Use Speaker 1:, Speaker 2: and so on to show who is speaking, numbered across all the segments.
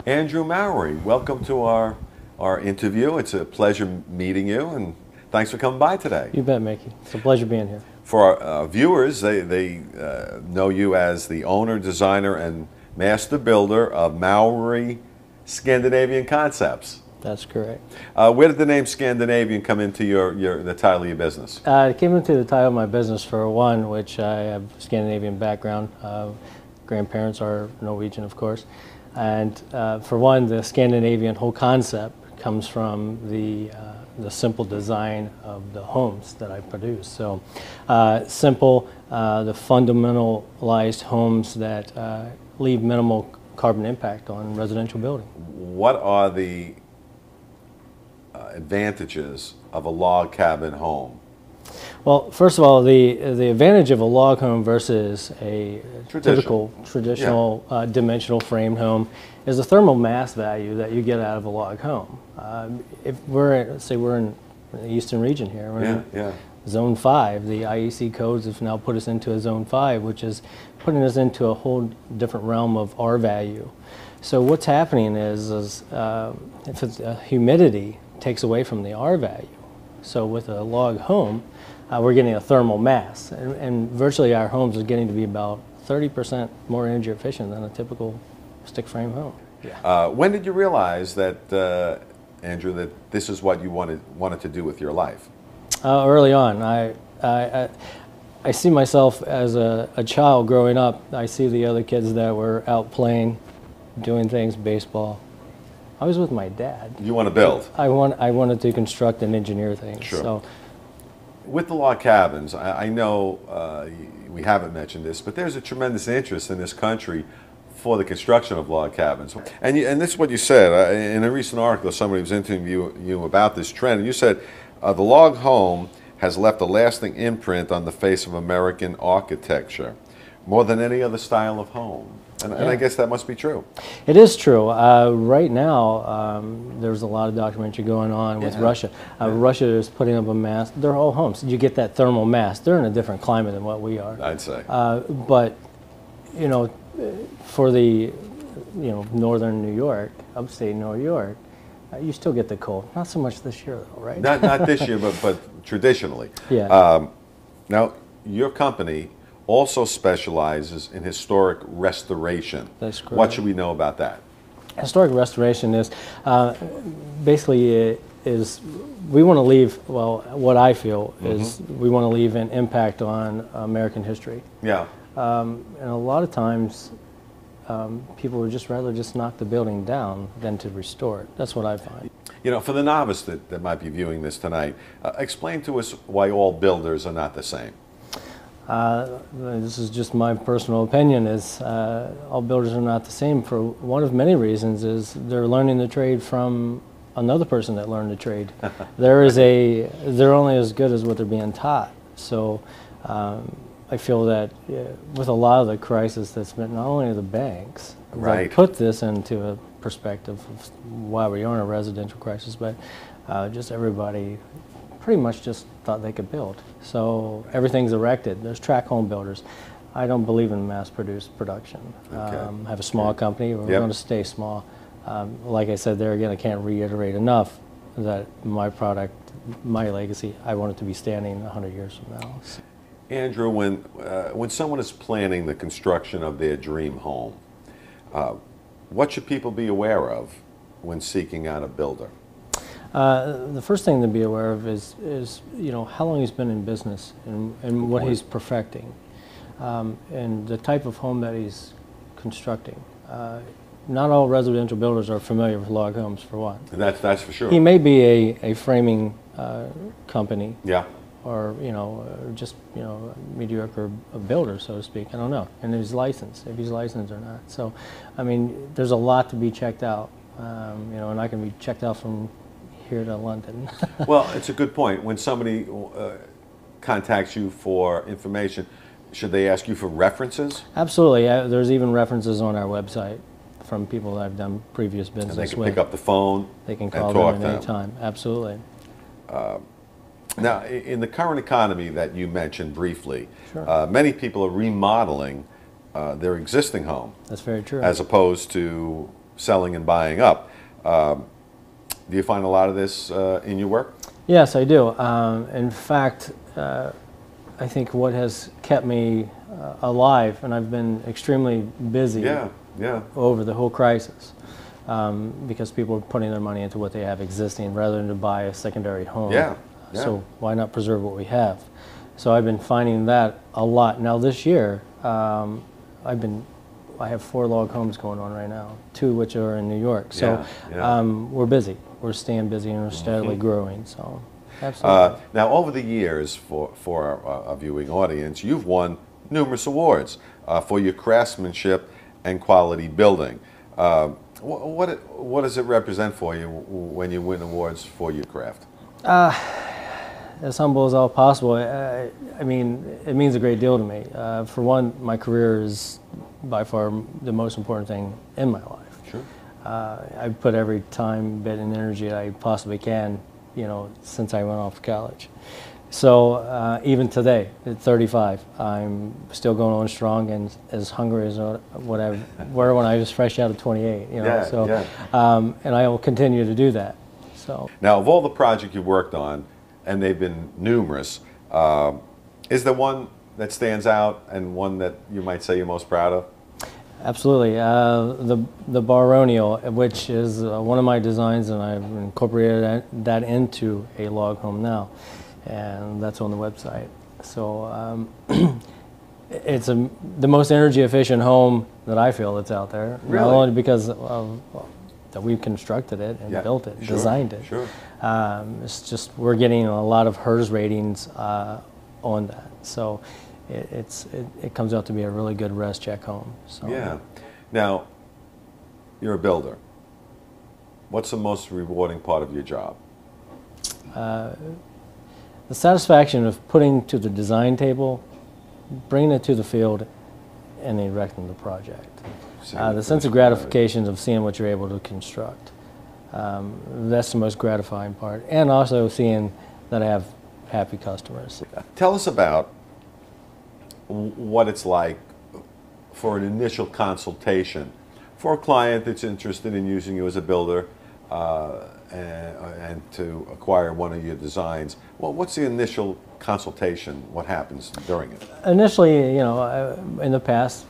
Speaker 1: Andrew Mowery, welcome to our interview. It's a pleasure meeting you, and thanks for coming by today.
Speaker 2: You bet, Mickey. It's a pleasure being here.
Speaker 1: For our viewers, they know you as the owner, designer, and master builder of Mowery Scandinavian Concepts.
Speaker 2: That's correct.
Speaker 1: Where did the name Scandinavian come into the title of your business?
Speaker 2: It came into the title of my business for one, which I have a Scandinavian background. Grandparents are Norwegian, of course. And for one, the Scandinavian whole concept comes from the simple design of the homes that I produce. So simple, the fundamentalized homes that leave minimal carbon impact on residential building.
Speaker 1: What are the advantages of a log cabin home?
Speaker 2: Well, first of all, the advantage of a log home versus a typical traditional dimensional framed home is the thermal mass value that you get out of a log home. If let's say we're in the eastern region here, we're in Zone 5. The IEC codes have now put us into a Zone 5, which is putting us into a whole different realm of R value. So what's happening is if it's, humidity takes away from the R value. So with a log home, we're getting a thermal mass, and virtually our homes are getting to be about 30% more energy efficient than a typical stick frame home.
Speaker 1: When did you realize that, Andrew, that this is what you wanted to do with your life?
Speaker 2: Early on. I see myself as a child growing up. I see the other kids that were out playing, doing things, baseball. I was with my dad.
Speaker 1: You want to build?
Speaker 2: I wanted to construct and engineer things.
Speaker 1: Sure.
Speaker 2: So,
Speaker 1: with the log cabins, I know we haven't mentioned this, but there's a tremendous interest in this country for the construction of log cabins. And this is what you said. In a recent article, somebody was interviewing you about this trend, and you said, the log home has left a lasting imprint on the face of American architecture, more than any other style of home. And I guess that must be true.
Speaker 2: It is true. Right now, there's a lot of documentary going on with Russia. Russia is putting up a mass. They're all homes. You get that thermal mass. They're in a different climate than what we are.
Speaker 1: I'd say.
Speaker 2: But, you know, for the, northern New York, upstate New York, you still get the cold. Not so much this year, though, right?
Speaker 1: Not this year, but traditionally.
Speaker 2: Yeah.
Speaker 1: Now, your company also specializes in historic restoration.
Speaker 2: That's correct.
Speaker 1: What should we know about that?
Speaker 2: Historic restoration is basically we want to leave, well, what I feel is we want to leave an impact on American history.
Speaker 1: Yeah.
Speaker 2: And a lot of times people would just rather just knock the building down than to restore it. That's what I find.
Speaker 1: You know, for the novice that might be viewing this tonight, explain to us why all builders are not the same.
Speaker 2: This is just my personal opinion, is all builders are not the same for one of many reasons. Is they're learning the trade from another person that learned the trade. They're only as good as what they're being taught. So I feel that with a lot of the crisis that's been not only the banks that put this into a perspective of why we are in a residential crisis, but just everybody pretty much just thought they could build. So everything's erected. There's tract home builders. I don't believe in mass-produced production. I have a small company. We're going to stay small. Like I said there again, I can't reiterate enough that my product, my legacy, I want it to be standing 100 years from now.
Speaker 1: Andrew, when someone is planning the construction of their dream home, what should people be aware of when seeking out a builder?
Speaker 2: The first thing to be aware of is how long he's been in business and what he's perfecting, and the type of home that he's constructing. Not all residential builders are familiar with log homes, for one.
Speaker 1: That's for sure.
Speaker 2: He may be a framing company, or just a mediocre builder, so to speak. I don't know, and he's licensed, if he's licensed or not. So, I mean, there's a lot to be checked out, and I can be checked out from here to London.
Speaker 1: Well, it's a good point. When somebody contacts you for information, should they ask you for references?
Speaker 2: Absolutely. There's even references on our website from people that I've done previous business with.
Speaker 1: And they can pick up the phone.
Speaker 2: They can call them at any time. Absolutely.
Speaker 1: Now, in the current economy that you mentioned briefly, many people are remodeling their existing home.
Speaker 2: That's very true.
Speaker 1: As opposed to selling and buying up. Do you find a lot of this in your work?
Speaker 2: Yes, I do. In fact, I think what has kept me alive, and I've been extremely busy over the whole crisis, because people are putting their money into what they have existing rather than to buy a secondary home. So why not preserve what we have? So I've been finding that a lot. Now this year, I have 4 log homes going on right now, 2 which are in New York. So we're busy. We're staying busy and we're steadily growing. So absolutely.
Speaker 1: Now over the years, for our viewing audience, you've won numerous awards for your craftsmanship and quality building. What does it represent for you when you win awards for your craft?
Speaker 2: As humble as all possible. I mean, it means a great deal to me. For one, my career is by far the most important thing in my life.
Speaker 1: Sure.
Speaker 2: I put every time, bit, and energy I possibly can, since I went off to college. So even today, at 35, I'm still going on strong and as hungry as what I were when I was fresh out of 28. And I will continue to do that. So
Speaker 1: now, of all the projects you've worked on, and they've been numerous, is there one that stands out and one that you might say you're most proud of?
Speaker 2: Absolutely. The baronial, which is one of my designs, and I've incorporated that into a log home now, and that's on the website. So it's the most energy efficient home that I feel that's out there.
Speaker 1: Really?
Speaker 2: Not only because of that we've constructed it and built it, designed it.
Speaker 1: Sure.
Speaker 2: It's just we're getting a lot of HERS ratings on that. So it comes out to be a really good res check home. So.
Speaker 1: Yeah. Now, you're a builder. What's the most rewarding part of your job?
Speaker 2: The satisfaction of putting to the design table, bringing it to the field, and erecting the project. The sense of gratification of seeing what you're able to construct. That's the most gratifying part. And also seeing that I have happy customers.
Speaker 1: Tell us about what it's like for an initial consultation for a client that's interested in using you as a builder and to acquire one of your designs. Well, what's the initial consultation? What happens during it?
Speaker 2: Initially, in the past,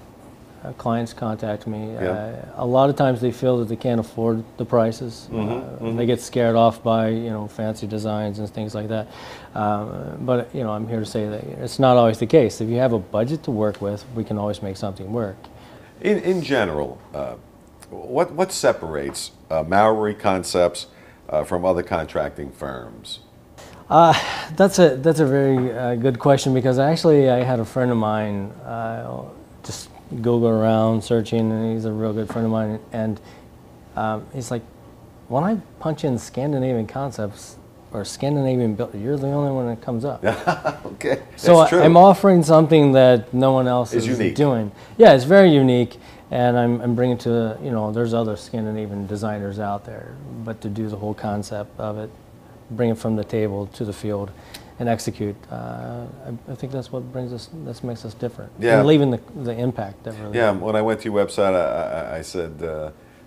Speaker 2: clients contact me. A lot of times they feel that they can't afford the prices. They get scared off by fancy designs and things like that. But I'm here to say that it's not always the case. If you have a budget to work with, we can always make something work. In
Speaker 1: general, what separates Mowery Concepts from other contracting firms?
Speaker 2: That's a very good question, because actually I had a friend of mine just Google around searching, and he's a real good friend of mine, and he's like, when I punch in Scandinavian Concepts or Scandinavian builder, you're the only one that comes up.
Speaker 1: Okay,
Speaker 2: so I'm offering something that no one else is doing. Yeah, it's very unique, and I'm bringing to there's other Scandinavian designers out there, but to do the whole concept of it, bring it from the table to the field and execute. I think that's what that makes us different.
Speaker 1: Yeah.
Speaker 2: And leaving the impact that really.
Speaker 1: Yeah. When I went to your website, I said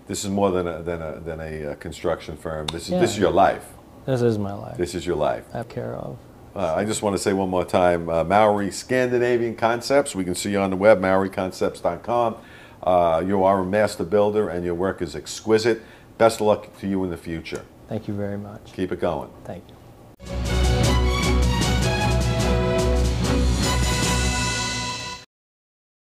Speaker 1: this is more than a construction firm. This is your life.
Speaker 2: This is my life.
Speaker 1: This is your life.
Speaker 2: I have care of.
Speaker 1: I just want to say one more time, Mowery Scandinavian Concepts. We can see you on the web, MoweryConcepts.com. You are a master builder, and your work is exquisite. Best of luck to you in the future.
Speaker 2: Thank you very much.
Speaker 1: Keep it going.
Speaker 2: Thank you.